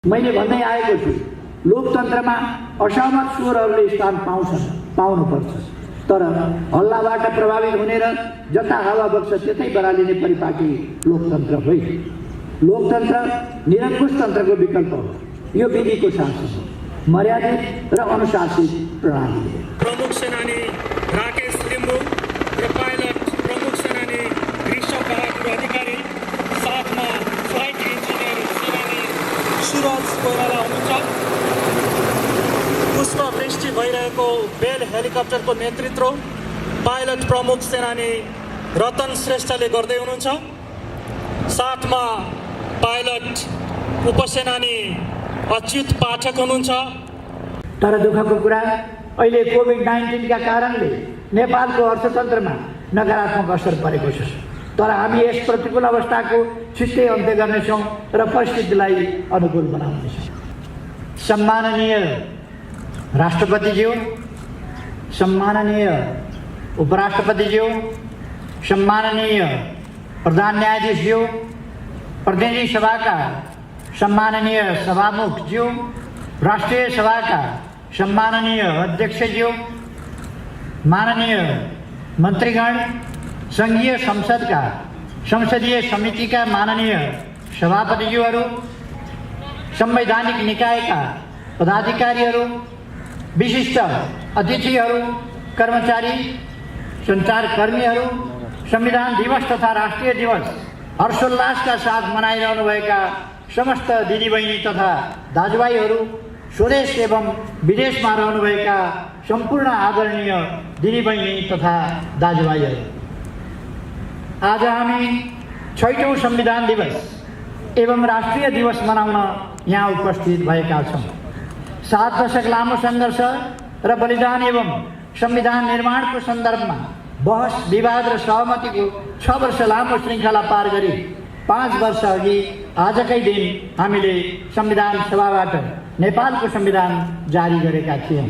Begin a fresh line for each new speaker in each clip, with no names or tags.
मैले भन्दै आएको छु, लोकतन्त्रमा असहमत स्वरहरूले स्थान पाउनुपर्छ, तर हल्लाबाट प्रभावित हुने र जता हावा बग्छ त्यतै बरालिने परिपाटी लोकतन्त्र होइन। लोकतन्त्र निरङ्कुश तन्त्रको विकल्प हो। यो विधिको शासन हो, मर्यादित र अनुशासित प्रणाली हो।
प्रमुख सेनानी राकेश लिम्बू र पाइलट प्रमुख सेनानी ऋषभ बहादुर अधिकारी, साथमा फ्लाइट इन्जिनियर सेनानी सुरज कोइराला हुनुहुन्छ। पुष्पवृष्टि भइरहेको बेल हेलिकप्टरको नेतृत्व पाइलट प्रमुख सेनानी रतन श्रेष्ठले गर्दै हुनुहुन्छ। साथमा पाइलट उपसेनानी अच्युत पाठक हुनुहुन्छ।
तर दुःखको कुरा, अहिले कोभिड-19 का कारणले नेपालको अर्थतन्त्रमा नकारात्मक असर परेको छ। तर हामी यस प्रतिकूल अवस्थाको छिट्टै अन्त्य गर्नेछौँ र परिस्थितिलाई अनुकूल बनाउनेछौँ। सम्माननीय राष्ट्रपतिज्यू, सम्माननीय उपराष्ट्रपतिज्यू, सम्माननीय प्रधान न्यायाधीशज्यू, प्रतिनिधि सभाका सम्माननीय सभामुखज्यू, राष्ट्रिय सभाका सम्माननीय अध्यक्षज्यू, माननीय मन्त्रीगण, सङ्घीय संसदका संसदीय समितिका माननीय सभापतिज्यूहरू, संवैधानिक निकायका पदाधिकारीहरू, विशिष्ट अतिथिहरू, कर्मचारी, सञ्चारकर्मीहरू, संविधान दिवस तथा राष्ट्रिय दिवस हर्षोल्लासका साथ मनाइरहनुभएका समस्त दिदीबहिनी तथा दाजुभाइहरू, स्वदेश एवं विदेशमा रहनुभएका सम्पूर्ण आदरणीय दिदीबहिनी तथा दाजुभाइहरू, आज हामी 6औं संविधान दिवस एवं राष्ट्रिय दिवस मनाउन यहाँ उपस्थित भएका छौँ। 7 दशक लामो सङ्घर्ष र बलिदान एवं संविधान निर्माणको सन्दर्भमा बहस, विवाद र सहमतिको 6 वर्ष लामो श्रृङ्खला पार गरी 5 वर्ष अघि आजकै दिन हामीले संविधान सभाबाट नेपालको संविधान जारी गरेका थियौँ।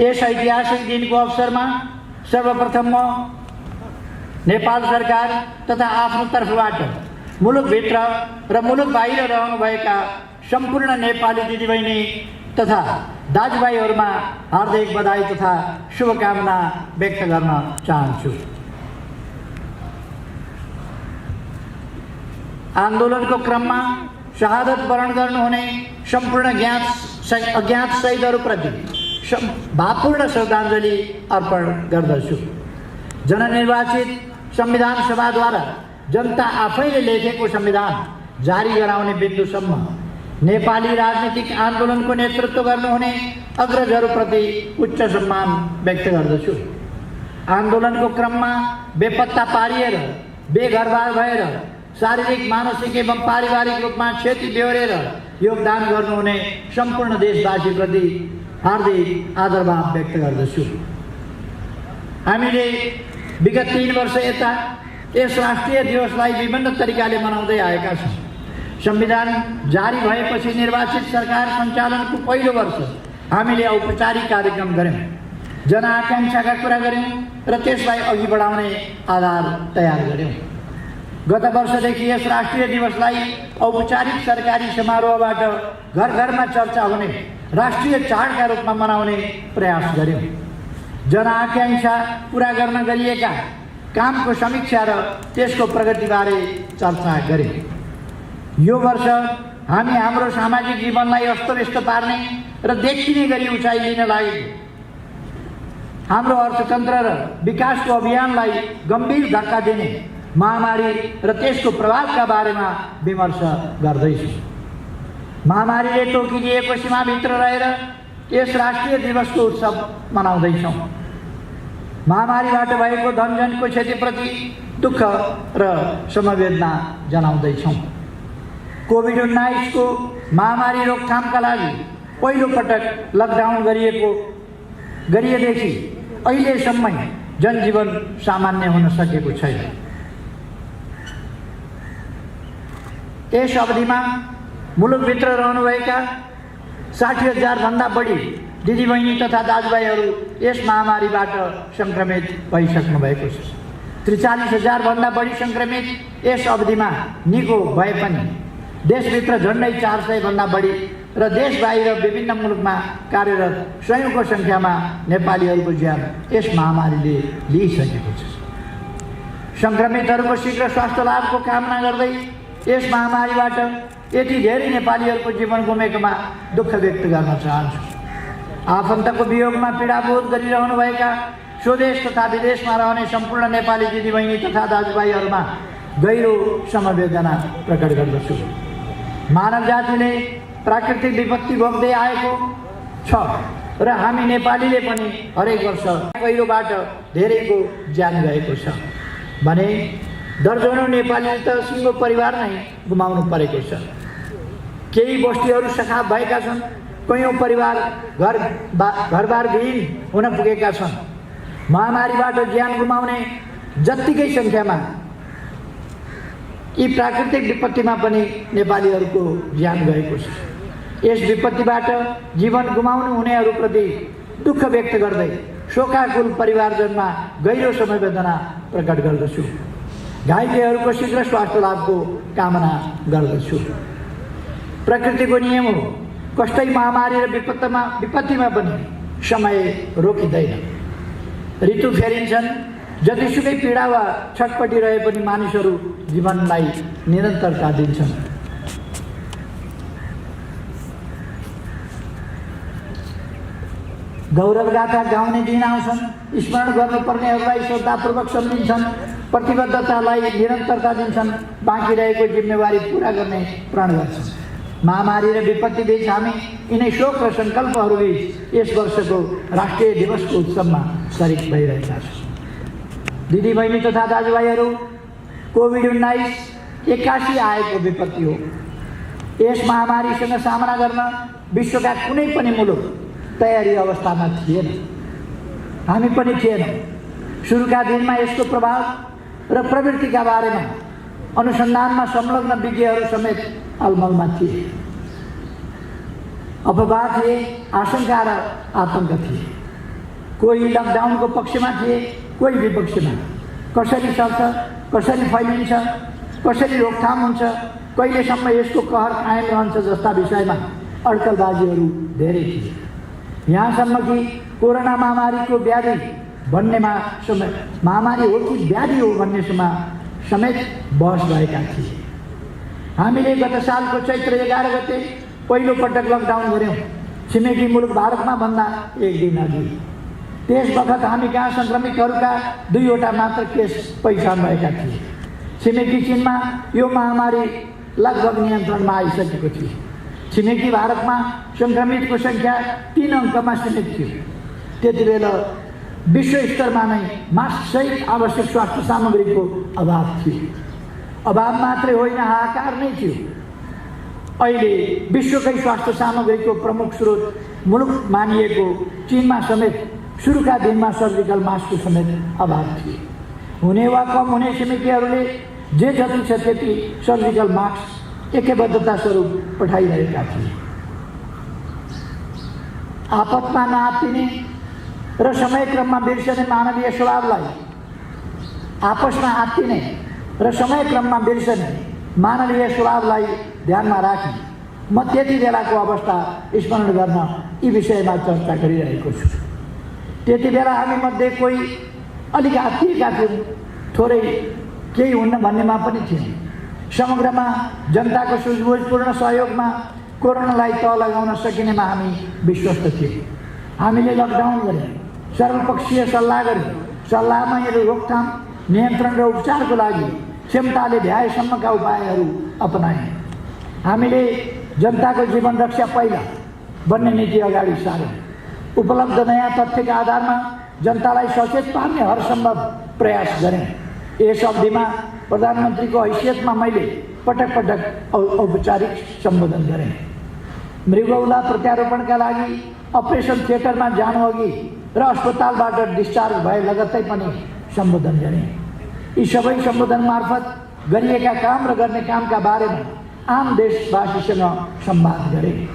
यस ऐतिहासिक दिनको अवसरमा सर्वप्रथम म नेपाल सरकार तथा आफ्नो तर्फबाट मुलुकभित्र र मुलुक बाहिर रहनुभएका सम्पूर्ण नेपाली दिदीबहिनी तथा दाजुभाइहरूमा हार्दिक बधाई तथा शुभकामना व्यक्त गर्न चाहन्छु। आन्दोलनको क्रममा शहादत वरण गर्नुहुने सम्पूर्ण अज्ञात शहीदहरूप्रति भावपूर्ण श्रद्धाञ्जली अर्पण गर्दछु। जननिर्वाचित संविधान सभाद्वारा जनता आफैले लेखेको संविधान जारी गराउने बिन्दुसम्म नेपाली राजनीतिक आन्दोलनको नेतृत्व गर्नुहुने अग्रजहरूप्रति उच्च सम्मान व्यक्त गर्दछु। आन्दोलनको क्रममा बेपत्ता पारिएर, बेघरबार भएर, शारीरिक, मानसिक एवं पारिवारिक रूपमा क्षति बेहोरेर योगदान गर्नुहुने सम्पूर्ण देशवासीप्रति हार्दिक आदरभाव व्यक्त गर्दछु। हामीले विगत 3 वर्ष यता यस राष्ट्रिय दिवसलाई विभिन्न तरिकाले मनाउँदै आएका छौँ। संविधान जारी भएपछि निर्वाचित सरकार सञ्चालनको पहिलो वर्ष हामीले औपचारिक कार्यक्रम गऱ्यौँ, जनआकाङ्क्षाका कुरा गऱ्यौँ र त्यसलाई अघि बढाउने आधार तयार गऱ्यौँ। गत वर्षदेखि यस राष्ट्रिय दिवसलाई औपचारिक सरकारी समारोहबाट घर घरमा चर्चा हुने राष्ट्रिय चाडका रूपमा मनाउने प्रयास गऱ्यौँ। जनआकाङ्क्षा पुरा गर्न गरिएका कामको समीक्षा र त्यसको प्रगतिबारे चर्चा गऱ्यौँ। यो वर्ष हामी हाम्रो सामाजिक जीवनलाई अस्तव्यस्त पार्ने र देखिने गरी उचाइ लिन लागेको हाम्रो अर्थतन्त्र र विकासको अभियानलाई गम्भीर धक्का दिने महामारी र त्यसको प्रभावका बारेमा विमर्श गर्दैछौँ। महामारीले तोकिदिएको सीमाभित्र रहेर यस राष्ट्रिय दिवसको उत्सव मनाउँदैछौँ। महामारीबाट भएको धनजनको क्षतिप्रति दुःख र समवेदना जनाउँदैछौँ। कोभिड-19 को महामारी रोकथामका लागि पहिलो पटक लकडाउन गरिएदेखि अहिलेसम्म जनजीवन सामान्य हुन सकेको छैन। यस अवधिमा मुलुकभित्र रहनुभएका 60,000 भन्दा बढी दिदीबहिनी तथा दाजुभाइहरू यस महामारीबाट सङ्क्रमित भइसक्नु भएको छ। 43,000 भन्दा बढी सङ्क्रमित यस अवधिमा निको भए पनि देशभित्र झन्डै 400 भन्दा बढी र देश बाहिर विभिन्न मुलुकमा कार्यरत सयौंको संख्यामा नेपालीहरूको ज्यान यस महामारीले लिइसकेको छ। संक्रमितहरूको शीघ्र स्वास्थ्य लाभको कामना गर्दै यस महामारीबाट यति धेरै नेपालीहरूको जीवन गुमेकोमा दुःख व्यक्त गर्न चाहन्छु। आफन्तको वियोगमा पीडाबोध गरिरहनुभएका स्वदेश तथा विदेशमा रहने सम्पूर्ण नेपाली दिदीबहिनी तथा दाजुभाइहरूमा गहिरो समवेदना प्रकट गर्दछु। मानव जातिले प्राकृतिक विपत्ति भोग्दै आएको छ र हामी नेपालीले पनि हरेक वर्ष पहिरोबाट धेरैको ज्यान गएको छ भने दर्जनौं नेपालीले त सिङ्गो परिवार नै गुमाउनु परेको छ। केही बस्तीहरू सखाप भएका छन्, कयौं परिवार घरबार विहीन हुन पुगेका छन्। महामारीबाट ज्यान गुमाउने जत्तिकै संख्यामा यी प्राकृतिक विपत्तिमा पनि नेपालीहरूको ज्यान गएको छ। यस विपत्तिबाट जीवन गुमाउनु हुनेहरूप्रति दुःख व्यक्त गर्दै शोकाकुल परिवारजनमा गहिरो समवेदना प्रकट गर्दछु। घाइतेहरूको शीघ्र स्वास्थ्य लाभको कामना गर्दछु। प्रकृतिको नियम हो, कष्टै महामारी र विपत्तिमा पनि समय रोकिँदैन। ऋतु फेरिन्छन्, जतिसुकै पीडा वा छटपटी रहे पनि मानिसहरू जीवनलाई निरन्तरता दिन्छन्। गौरव गाथा गाउने दिन आउँछन्, स्मरण गर्नुपर्नेहरूलाई श्रद्धापूर्वक सम्झिन्छन्, प्रतिबद्धतालाई निरन्तरता दिन्छन्, बाँकी रहेको जिम्मेवारी पूरा गर्ने प्रण गर्छन्। महामारी र विपत्ति बीच हामी यिनै शोक र सङ्कल्पहरूबीच यस वर्षको राष्ट्रिय दिवसको उत्सवमा सरिक भइरहेका छौँ। दिदीबहिनी तथा दाजुभाइहरू, कोभिड-19 एक्कासी आएको विपत्ति हो। यस महामारीसँग सामना गर्न विश्वका कुनै पनि मुलुक तयारी अवस्थामा थिएन, हामी पनि थिएनौँ। सुरुका दिनमा यसको प्रभाव र प्रवृत्तिका बारेमा अनुसन्धानमा संलग्न विज्ञहरू समेत अलमलमा थिए। अफवाह थिए, आशंका र आतंक थिए। कोही लकडाउनको पक्षमा थिए, कोही विपक्षमा। कसरी सर्छ, कसरी फैलिन्छ, कसरी रोकथाम हुन्छ, कहिलेसम्म यसको कहर कायम रहन्छ जस्ता विषयमा अड्कलबाजीहरू धेरै थिए। यहाँसम्म कि कोरोना महामारीको व्याधि भन्नेमा समेत महामारी हो कि व्याधि हो भन्नेसम्म समेत बहस भएका थिए। हामीले गत सालको चैत्र 11 गते पहिलो पटक लकडाउन गऱ्यौँ, छिमेकी मुलुक भारतमा भन्दा एक दिन अघि। त्यस बखत हामी कहाँ सङ्क्रमितहरूका 2वटा मात्र केस पहिचान भएका थिए। छिमेकी चीनमा यो महामारी लगभग नियन्त्रणमा आइसकेको थियो। छिमेकी भारतमा सङ्क्रमितको सङ्ख्या 3 अङ्कमा सीमित थियो। त्यति बेला विश्व स्तरमा नै मास्कसहित आवश्यक स्वास्थ्य सामग्रीको अभाव थियो। अभाव मात्रै होइन, हाहाकार नै थियो। अहिले विश्वकै स्वास्थ्य सामग्रीको प्रमुख स्रोत मुलुक मानिएको चीनमा समेत सुरुका दिनमा सर्जिकल मास्कको समेत अभाव थियो। हुने वा कम हुने छिमेकीहरूले जे जति छ त्यति सर्जिकल मास्क एकबद्धता स्वरूप पठाइरहेका थिए। आपतमा नआत्तिने र समयक्रममा बिर्सने मानवीय स्वभावलाई आपसमा आत्तिने र समयक्रममा बिर्सने मानवीय स्वभावलाई ध्यानमा राखी म त्यति बेलाको अवस्था स्मरण गर्न यी विषयमा चर्चा गरिरहेको छु। त्यति बेला हामी मध्ये कोही अलिक आत्तिएका थियौँ, थोरै केही हुन्न भन्नेमा पनि थियौँ। समग्रमा जनताको सुझबुझपूर्ण सहयोगमा कोरोनालाई तह लगाउन सकिनेमा हामी विश्वस्त थियौँ। हामीले लकडाउन गऱ्यौँ, सर्वपक्षीय सल्लाह गऱ्यौँ, सल्लाहमा रोकथाम, नियन्त्रण र उपचारको लागि क्षमताले भ्याएसम्मका उपायहरू अपनायौँ। हामीले जनताको जीवन रक्षा पहिला भन्ने नीति अगाडि सार्यौँ। उपलब्ध नयाँ तथ्यका आधारमा जनतालाई सचेत पार्ने हरसम्भव प्रयास गरेँ। यस अवधिमा प्रधानमन्त्रीको हैसियतमा मैले पटक पटक औपचारिक सम्बोधन गरेँ। मृगौला प्रत्यारोपणका लागि अपरेसन थिएटरमा जानुअघि र अस्पतालबाट डिस्चार्ज भए लगत्तै पनि सम्बोधन गरेँ। यी सबै सम्बोधन मार्फत गरिएका काम र गर्ने कामका बारेमा आम देशवासीसँग संवाद गरेँ।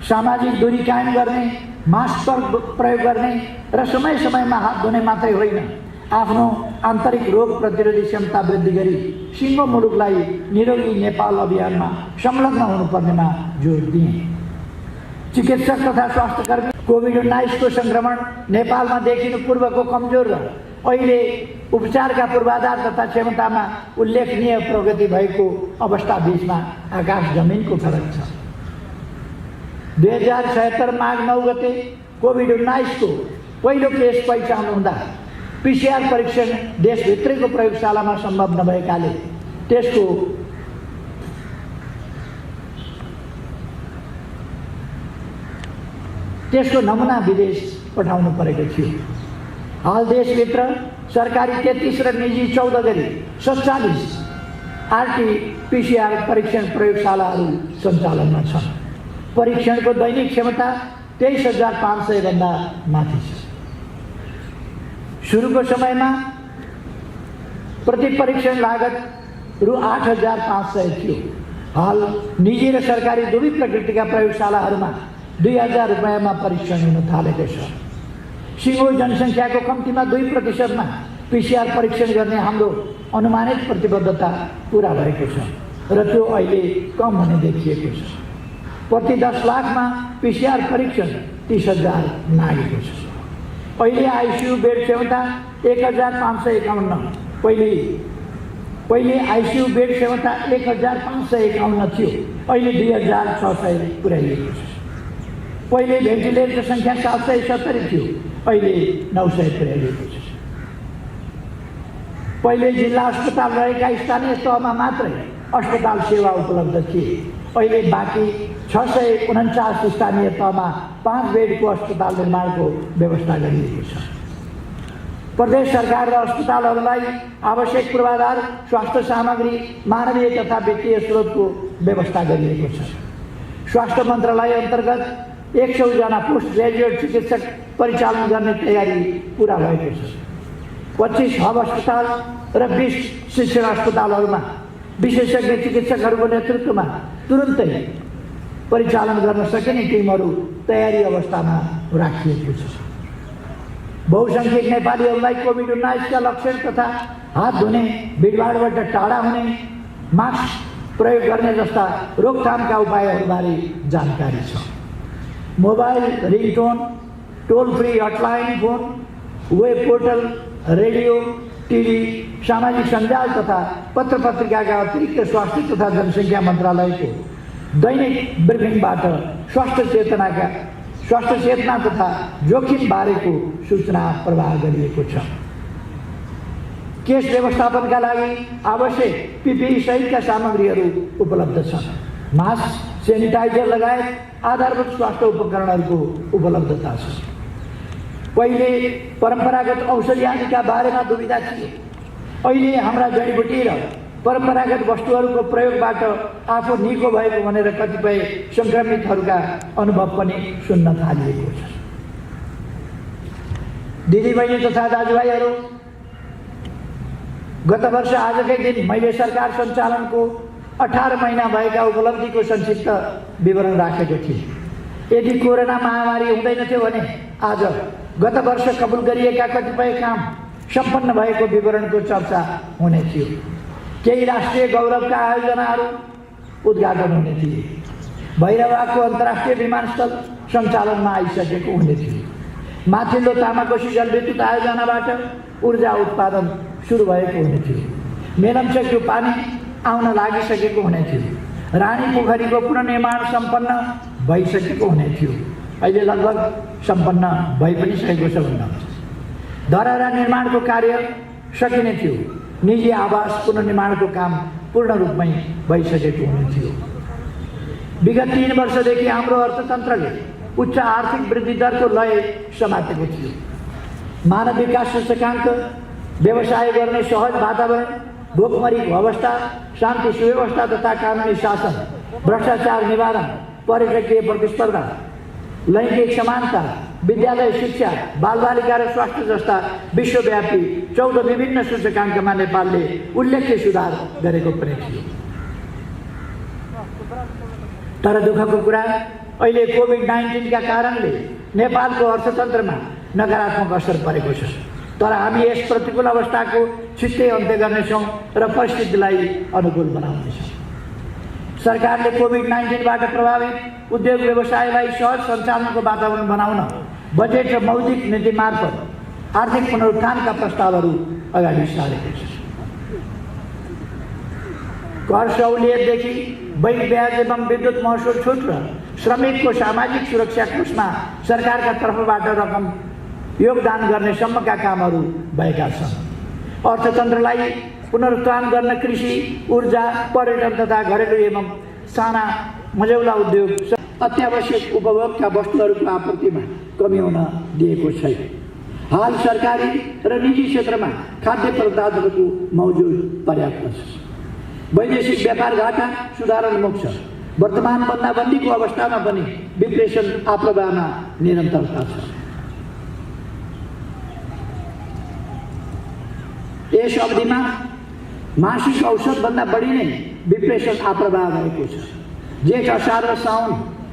सामाजिक दूरी कायम गर्ने, मास्क प्रयोग गर्ने र समय समयमा हात धुने मात्रै होइन, आफ्नो आन्तरिक रोग प्रतिरोधी क्षमता वृद्धि गरी सिङ्गो मुलुकलाई निरोगी नेपाल अभियानमा संलग्न हुनुपर्नेमा जोड दिए। चिकित्सक तथा स्वास्थ्यकर्मी कोभिड-19 को संक्रमण नेपालमा देखिनु पूर्वको कमजोर र अहिले उपचारका पूर्वाधार तथा क्षमतामा उल्लेखनीय प्रगति भएको अवस्था बीचमा आकाश जमिनको फरक छ। 2076 माघ 9 गते कोभिड-19 को पहिलो केस पहिचान हुँदा पीसीआर परीक्षण देशभित्रैको प्रयोगशालामा सम्भव नभएकाले त्यसको नमुना विदेश पठाउनु परेको थियो। हाल देशभित्र सरकारी 33 र निजी 14 गरी 47 आरटी-पीसीआर परीक्षण प्रयोगशालाहरू सञ्चालनमा छन्। परीक्षणको दैनिक क्षमता 23,500 भन्दा माथि छ। सुरुको समयमा प्रति परीक्षण लागत रु 8,500 थियो। हाल निजी र सरकारी दुवै प्रकृतिका प्रयोगशालाहरूमा 2,000 रुपैयाँमा परीक्षण हुन थालेको छ। सिङ्गो जनसङ्ख्याको कम्तीमा 2% मा पीसीआर परीक्षण गर्ने हाम्रो अनुमानित प्रतिबद्धता पूरा भएको छ र त्यो अहिले कम हुने देखिएको छ। प्रति 10 लाखमा पीसीआर परीक्षण 30,000 नागेको छ। अहिले आइसियु बेड क्षमता 1,551, पहिले आइसियु बेड क्षमता 1,551 थियो, अहिले 2,600 पुर्याइएको छ। पहिले भेन्टिलेटरको सङ्ख्या 770 थियो, अहिले 900 पुर्याइएको छ। पहिले जिल्ला अस्पताल रहेका स्थानीय तहमा मात्रै अस्पताल सेवा उपलब्ध थिए, अहिले बाँकी 649 स्थानीय तहमा 5 बेडको अस्पताल निर्माणको व्यवस्था गरिएको छ। प्रदेश सरकार र अस्पतालहरूलाई आवश्यक पूर्वाधार, स्वास्थ्य सामग्री, मानवीय तथा वित्तीय स्रोतको व्यवस्था गरिएको छ। स्वास्थ्य मन्त्रालय अन्तर्गत 100 जना पोस्ट ग्रेजुएट चिकित्सक परिचालन गर्ने तयारी पूरा भएको छ। 25 हब अस्पताल र 20 शिक्षण अस्पतालहरूमा विशेषज्ञ चिकित्सकहरूको नेतृत्वमा तुरुन्तै परिचालन गर्न सकिने टिमहरू तयारी अवस्थामा राखिएको छ। बहुसङ्ख्यक नेपालीहरूलाई कोभिड-19 का लक्षण तथा हात धुने, भिडभाडबाट टाढा हुने, मास्क प्रयोग गर्ने जस्ता रोकथामका उपायहरूबारे जानकारी छ। Mobile ringtone, toll free hotline phone, web portal, radio, TV, सामाजिक सञ्जाल तथा पत्र पत्रिकाका अतिरिक्त स्वास्थ्य तथा जनसङ्ख्या मन्त्रालयको दैनिक ब्रिफिङबाट स्वास्थ्य चेतना तथा जोखिम बारेको सूचना प्रवाह गरिएको छ। केस व्यवस्थापनका लागि आवश्यक पीपीई सहितका सामग्रीहरू उपलब्ध छन्। मास्क, सेनिटाइजर लगायत आधारभूत स्वास्थ्य उपकरणहरूको उपलब्धता छ। पहिले परम्परागत औषधि आदिका बारेमा दुविधा थियो, अहिले हाम्रा जडीबुटी र परम्परागत वस्तुहरूको प्रयोगबाट आफू निको भएको भनेर कतिपय सङ्क्रमितहरूका अनुभव पनि सुन्न थालिएको छ। दिदीबहिनी तथा दाजुभाइहरू, गत वर्ष आजकै दिन मैले सरकार सञ्चालनको 18 महिना भएका उपलब्धिको संक्षिप्त विवरण राखेको थिएँ। यदि कोरोना महामारी हुँदैनथ्यो भने आज गत वर्ष कबुल गरिएका कतिपय काम सम्पन्न भएको विवरणको चर्चा हुने थियो। केही राष्ट्रिय गौरवका आयोजनाहरू उद्घाटन हुने थिए। भैरवाको अन्तर्राष्ट्रिय विमानस्थल सञ्चालनमा आइसकेको हुने थियो। माथिल्लो तामाकोशी जलविद्युत आयोजनाबाट ऊर्जा उत्पादन सुरु भएको हुने थियो। मेलम्चेकको पानी आउन लागिसकेको हुने थियो। रानी पोखरीको पुनर्निर्माण सम्पन्न भइसकेको हुने थियो, अहिले लगभग सम्पन्न भइ पनि सकेको छ भन्दा धरहरा निर्माणको कार्य सकिने थियो। निजी आवास पुनर्निर्माणको काम पूर्ण रूपमै भइसकेको हुने थियो। विगत 3 वर्षदेखि हाम्रो अर्थतन्त्रले उच्च आर्थिक वृद्धि दरको लय समातेको थियो। मानव विकास सूचकाङ्क, व्यवसाय गर्ने सहज वातावरण, भोकमरीको अवस्था, शान्ति सुव्यवस्था तथा कानुनी शासन, भ्रष्टाचार निवारण, पर्यटकीय प्रतिस्पर्धा, लैङ्गिक समानता, विद्यालय शिक्षा, बालबालिका र स्वास्थ्य जस्ता विश्वव्यापी 14 विभिन्न सूचकाङ्कमा नेपालले उल्लेख्य सुधार गरेको पनि थियो। तर दुःखको कुरा, अहिले कोभिड-19 का कारणले नेपालको अर्थतन्त्रमा नकारात्मक असर परेको छ। तर हामी यस प्रतिकूल अवस्थाको छिट्टै अन्त्य गर्नेछौँ र परिस्थितिलाई अनुकूल बनाउनेछौँ। सरकारले कोभिड-19बाट प्रभावित उद्योग व्यवसायलाई सहज सञ्चालनको वातावरण बनाउन बजेट र मौद्रिक नीति मार्फत आर्थिक पुनरुत्थानका प्रस्तावहरू अगाडि सारेको छ। कर सहुलियतदेखि बैंक ब्याज एवं विद्युत महसुल छुट र श्रमिकको सामाजिक सुरक्षा कोषमा सरकारका तर्फबाट रकम योगदान गर्ने सम्मका कामहरू भएका छन्। अर्थतन्त्रलाई पुनरुत्थान गर्न कृषि, ऊर्जा, पर्यटन तथा घरेलु एवं साना मझौला उद्योग अत्यावश्यक उपभोगका वस्तुहरूको आपूर्तिमा कमी हुन दिएको छैन। हाल सरकारी र निजी क्षेत्रमा खाद्य पदार्थहरूको मौजुद पर्याप्त छ। वैदेशिक व्यापार घाटा सुधारोन्मुख छ। वर्तमान बन्दाबन्दीको अवस्थामा पनि विप्रेषण आप्रवाहमा निरन्तरता छ। यस अवधिमा मासिक औसतभन्दा बढी नै विप्रेषण आप्रवाह भएको छ। जेठ, असार र साउन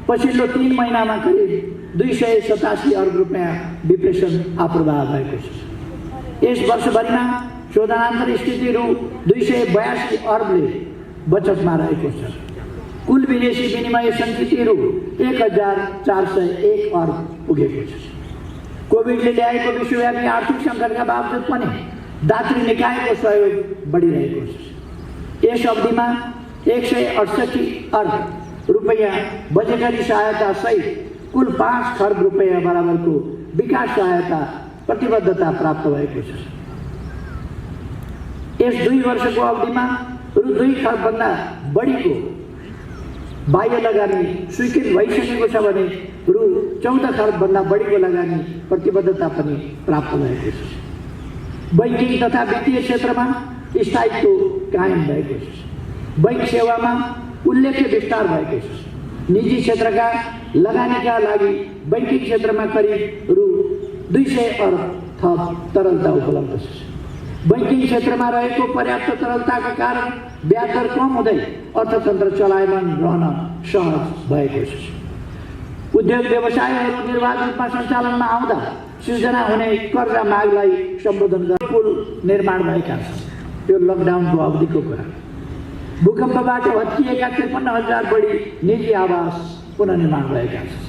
पछिल्लो 3 महिनामा करिब 287 अर्ब रुपियाँ विप्रेषण आप्रवाह भएको छ। यस वर्षभरिमा शोधनान्तर स्थिति रु 282 अर्बले बचतमा रहेको छ। कुल विदेशी विनिमय सञ्चित रु 1401 अर्ब पुगेको छ। कोभिडले ल्याएको विश्वव्यापी आर्थिक सङ्कटका बावजुद पनि दात्री निकायको सहयोग बढिरहेको छ। यस अवधिमा 168 अर्ब रुपियाँ बजेटरी सहायता सहित कुल 5 खर्ब रुपियाँ बराबरको विकास सहायता प्रतिबद्धता प्राप्त भएको छ। यस 2 वर्षको अवधिमा रु 2 खर्बभन्दा बढीको बाह्य लगानी स्वीकृत भइसकेको छ भने रु 14 खर्बभन्दा बढीको लगानी प्रतिबद्धता पनि प्राप्त भएको छ। बैंकिङ तथा वित्तीय क्षेत्रमा स्थायित्व कायम भएको छ। बैंक सेवामा उल्लेख्य विस्तार भएको छ। निजी क्षेत्रका लगानीका लागि बैंकिङ क्षेत्रमा करिब रु 200 अर्ब थप तरलता उपलब्ध छ। बैंकिङ क्षेत्रमा रहेको पर्याप्त तरलताका कारण ब्याज दर कम हुँदै अर्थतन्त्र चलायमान रहन सहज भएको छ। उद्योग व्यवसायहरू निर्वाध रूपमा सञ्चालनमा आउँदा सृजना हुने कर्जा मागलाई सम्बोधन गर्न पुल निर्माण भएका छन्। यो लकडाउनको अवधिको कुरा। भूकम्पबाट भत्किएका 53,000 बढी निजी आवास पुनर्निर्माण भएका छन्।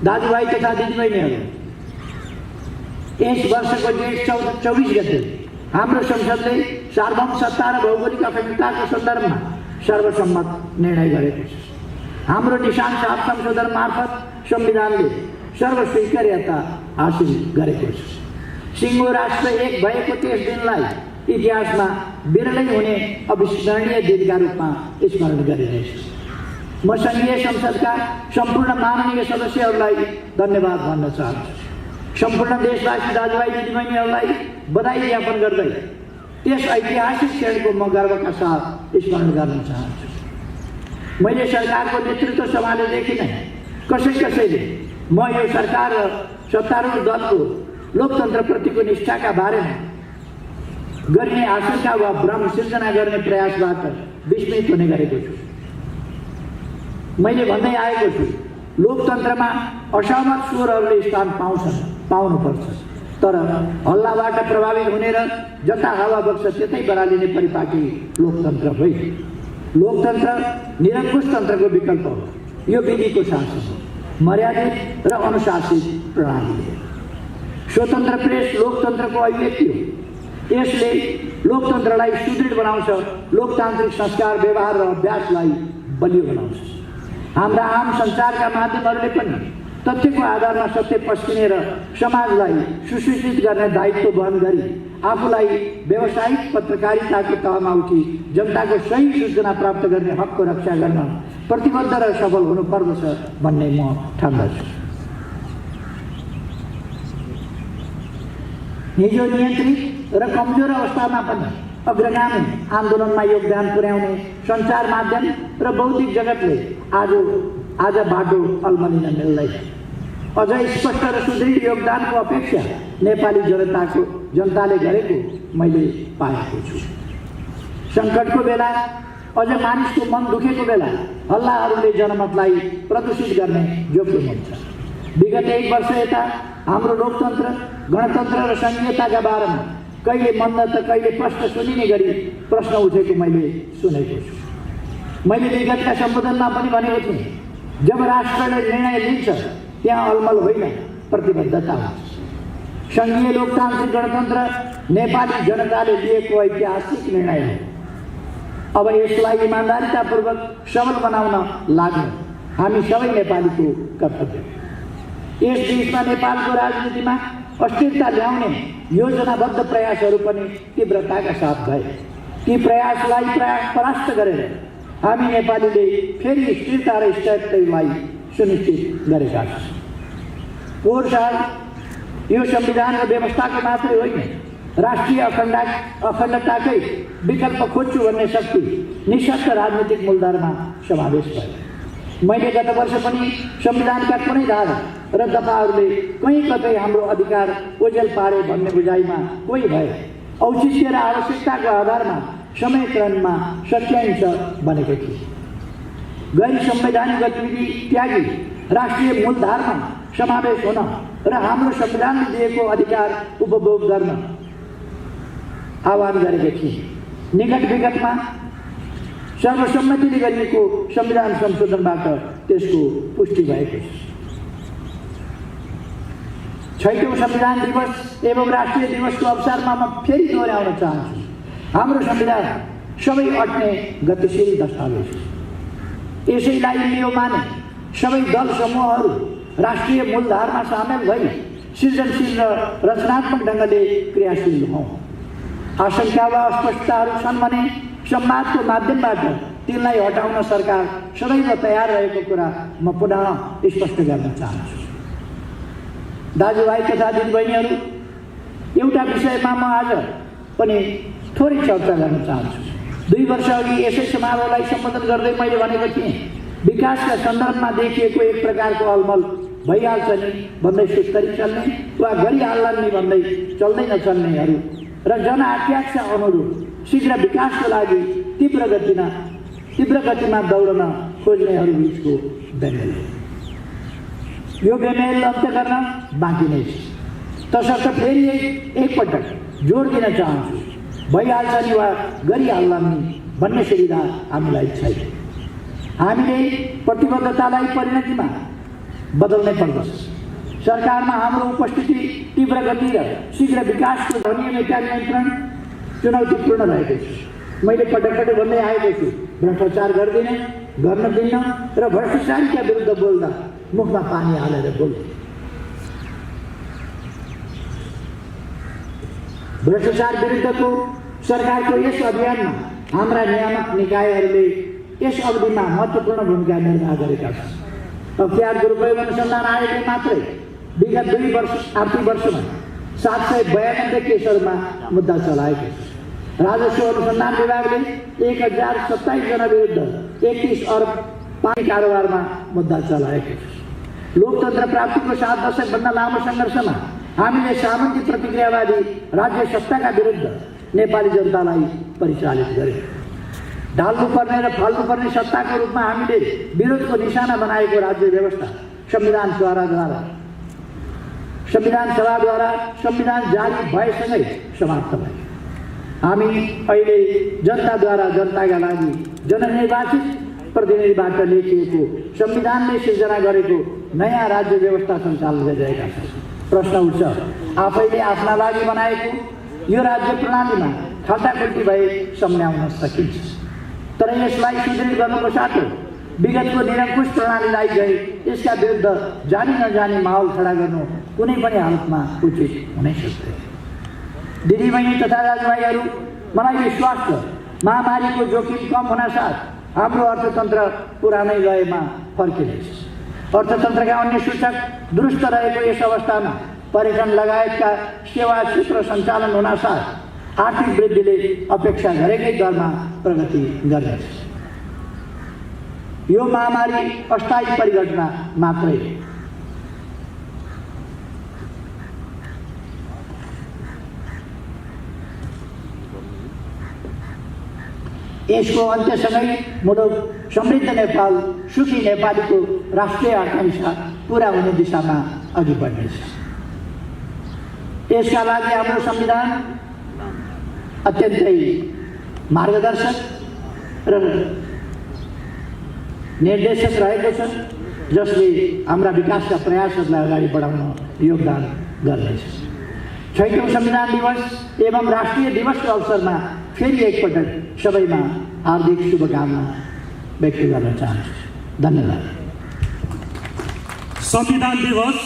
दाजुभाइ तथा दिदीबहिनीहरू, यस वर्षको जेठ 24 गते हाम्रो संसदले सार्वभौम सत्ता र भौगोलिक अखण्डताको सन्दर्भमा सर्वसम्मत निर्णय गरेको छ। हाम्रो निशान साहब संशोधन मार्फत संविधानले सर्वस्वीकार्यता हासिल गरेको छ। सिङ्गो राष्ट्र एक भएको त्यस दिनलाई इतिहासमा बिरलै हुने अविस्मरणीय दिनका रूपमा स्मरण गरिरहेछ। म सङ्घीय संसदका सम्पूर्ण माननीय सदस्यहरूलाई धन्यवाद भन्न चाहन्छु। सम्पूर्ण देशवासी दाजुभाइ दिदीबहिनीहरूलाई बधाई ज्ञापन गर्दै त्यस ऐतिहासिक क्षणको म गर्वका साथ स्मरण गर्न चाहन्छु। मैले सरकारको नेतृत्व सम्हालेदेखि नै कसैले म यो सरकार र सत्तारूढ दलको लोकतन्त्रप्रतिको निष्ठाका बारेमा गरिने आशंका वा भ्रम सिर्जना गर्ने प्रयासबाट विस्मित हुने गरेको छु। मैले भन्दै आएको छु, लोकतन्त्रमा असहमत स्वरहरूले स्थान पाउनुपर्छ, तर हल्लाबाट प्रभावित हुने र जता हावा बग्छ त्यतै बरालिने परिपाटी लोकतन्त्र होइन। लोकतन्त्र निरङ्कुश तन्त्रको विकल्प हो। यो विधिको शासन हो, मर्यादित र अनुशासित प्रणाली हो। स्वतन्त्र प्रेस लोकतन्त्रको अभिव्यक्ति हो। यसले लोकतन्त्रलाई सुदृढ बनाउँछ, लोकतान्त्रिक संस्कार, व्यवहार र अभ्यासलाई बलियो बनाउँछ। हाम्रा आम सञ्चारका माध्यमहरूले पनि तथ्यको आधारमा सत्य पस्किने र समाजलाई सुसूचित गर्ने दायित्व वहन गरी आफूलाई व्यावसायिक पत्रकारिताको तहमा उठी जनताको सही सूचना प्राप्त गर्ने हकको रक्षा गर्न प्रतिबद्ध र सफल हुनुपर्दछ भन्ने म ठान्दछु। हिजो नियन्त्रित र कमजोर अवस्थामा पनि अग्रगामी आन्दोलनमा योगदान पुर्याउने सञ्चार माध्यम र बौद्धिक जगतले आज बाटो अल्मलिन मिल्दैन। अझ स्पष्ट र सुदृढ योगदानको अपेक्षा नेपाली जनताले गरेको मैले पाएको छु। सङ्कटको बेला, अझ मानिसको मन दुखेको बेला हल्लाहरूले जनमतलाई प्रदूषित गर्ने जोखिम हुन्छ। विगत 1 वर्ष यता हाम्रो लोकतन्त्र, गणतन्त्र र संघीयताका बारेमा कहिले मन्द त कहिले प्रश्न सुनिने गरी प्रश्न उठेको मैले सुनेको छु। मैले विगतका सम्बोधनमा पनि भनेको थिएँ, जब राष्ट्रले निर्णय लिन्छ त्यहाँ अलमल होइन, प्रतिबद्धता हुन्छ। संघीय लोकतान्त्रिक गणतन्त्र नेपाली जनताले लिएको ऐतिहासिक निर्णय हो। अब यसलाई इमान्दारितापूर्वक सबल बनाउन लाग्नु हामी सबै नेपालीको कर्तव्य। यस देशमा नेपालको राजनीतिमा अस्थिरता ल्याउने योजनाबद्ध प्रयासहरू पनि तीव्रताका साथ भए। ती प्रयासलाई परास्त गरेर हामी नेपालीले फेरि स्थिरता र स्थायित्वलाई सुनिश्चित गरेका छौँ। पोहोर साल यो संविधान र व्यवस्थाको मात्रै होइन, राष्ट्रिय अखण्डताकै विकल्प खोज्छु भन्ने शक्ति निशक्त राजनीतिक मूलधारमा समावेश भयो। मैले गत वर्ष पनि संविधानका कुनै धारा र दफाहरूले कहीँ कतै हाम्रो अधिकार ओझेल पारे भन्ने बुझाइमा कोही भए औचित्य र आवश्यकताको आधारमा समयक्रममा सच्याइन्छ भनेको थिए। गैर संवैधानिक गतिविधि त्यागी राष्ट्रिय मूलधारमा समावेश हुन र हाम्रो संविधानले दिएको अधिकार उपभोग गर्न आह्वान गरेको थिए। निकट विगतमा सर्वसम्मतिले गरिएको संविधान संशोधनबाट त्यसको पुष्टि भएको छ। 6औं संविधान दिवस एवं राष्ट्रिय दिवसको अवसरमा म फेरि दोहोऱ्याउन चाहन्छु, हाम्रो संविधान सबै अट्ने गतिशील दस्तावेज हो। यसैलाई लियो माने सबै दल समूहहरू राष्ट्रिय मूलधारमा सामेल भई सृजनशील र रचनात्मक ढङ्गले क्रियाशील हौँ। आशंका वा अस्पष्टताहरू छन् भने संवादको माध्यमबाट तिनलाई हटाउन सरकार सदैव तयार रहेको कुरा म पुनः स्पष्ट गर्न चाहन्छु। दाजुभाइ तथा दिदीबहिनीहरू, एउटा विषयमा म आज पनि थोरै चर्चा गर्न चाहन्छु। 2 वर्ष अघि यसै समारोहलाई सम्बोधन गर्दै मैले भनेको थिएँ, विकासका सन्दर्भमा देखिएको एक प्रकारको अलमल भइहाल्छ नि भन्दै सुस्तरी चल्ने वा गरिहाल्लान् नि भन्दै चल्दै नचल्नेहरू र जनआकांक्षा अनुरूप शीघ्र विकासको लागि तीव्र गतिमा दौडन खोज्नेहरू बीचको बेमेल। यो बेमेल अन्त्य गर्न बाँकी नै छ। तसर्थ फेरि एकपटक जोड दिन चाहन्छु, भइहाल्छ नि वा गरिहाल्लान् नि भन्ने सुविधा हामीलाई छैन। हामीले प्रतिबद्धतालाई परिणतिमा बदल्नै पर्दछ। सरकारमा हाम्रो उपस्थिति तीव्र गति र शीघ्र विकासको अनियमितता नियन्त्रण चुनौतीपूर्ण रहेको छ। मैले पटक भन्दै आएको छु, भ्रष्टाचार गर्न दिन्न र भ्रष्टाचारीका विरुद्ध बोल्दा मुखमा पानी हालेर बोल्नु। भ्रष्टाचार विरुद्धको सरकारको यस अभियानमा हाम्रा नियामक निकायहरूले यस अवधिमा महत्त्वपूर्ण भूमिका निर्वाह गरेका छन्। अख्तियार दुरुपयोग अनुसन्धान आयोगले मात्रै विगत 2 आर्थिक वर्षमा 792 केसहरूमा मुद्दा चलाएको छ। राजस्व अनुसन्धान विभागले 1027 जना विरुद्ध 31 अर्ब पानी कारोबारमा मुद्दा चलाएको छ। लोकतन्त्र प्राप्तिको 7 दशकभन्दा लामो सङ्घर्षमा हामीले सामन्ती प्रतिक्रियावादी राज्य सत्ताका विरुद्ध नेपाली जनतालाई परिचालित गऱ्यौँ। ढाल्नुपर्ने र फाल्नुपर्ने सत्ताको रूपमा हामीले विरोधको निशाना बनाएको राज्य व्यवस्था संविधान सभाद्वारा संविधान जारी भएसँगै समाप्त भयो। हामी अहिले जनताद्वारा जनताका लागि जननिर्वाचित प्रतिनिधिबाट लेखिएको संविधानले सिर्जना गरेको नयाँ राज्य व्यवस्था सञ्चालन गरिरहेका छौँ। प्रश्न उठ्छ, आफैले आफ्ना लागि बनाएको यो राज्य प्रणालीमा खाल्टाखुल्टी भए सम्झाउन सकिन्छ, तर यसलाई सुदृढ गर्नुको साटो विगतको निरङ्कुश प्रणालीलाई गए यसका विरुद्ध जानी नजानी माहौल खडा गर्नु कुनै पनि हालतमा उचित हुनै सक्दैन। दिदीबहिनी तथा दाजुभाइहरू, मलाई विश्वास छ महामारीको जोखिम कम हुनासाथ हाम्रो अर्थतन्त्र पुरानै गएमा फर्किनेछ। अर्थतन्त्रका अन्य सूचक दुरुस्त रहेको यस अवस्थामा पर्यटन लगायतका सेवा क्षेत्र सञ्चालन हुनासाथ आर्थिक वृद्धिले अपेक्षा गरेकै दरमा प्रगति गर्नेछ। यो महामारी अस्थायी परिघटना मात्रै हो। यसको अन्त्यसँगै मुलुक समृद्ध नेपाल, सुखी नेपालीको राष्ट्रिय आकांक्षा पुरा हुने दिशामा अघि बढ्नेछ। यसका लागि हाम्रो संविधान अत्यन्तै मार्गदर्शक र निर्देशक रहेको छ, जसले हाम्रा विकासका प्रयासहरूलाई अगाडि बढाउन योगदान गर्नेछ। 6औं संविधान दिवस एवं राष्ट्रिय दिवसको अवसरमा फेरि एकपटक सबैमा हार्दिक शुभकामना व्यक्त गर्न चाहन्छु। धन्यवाद।
संविधान दिवस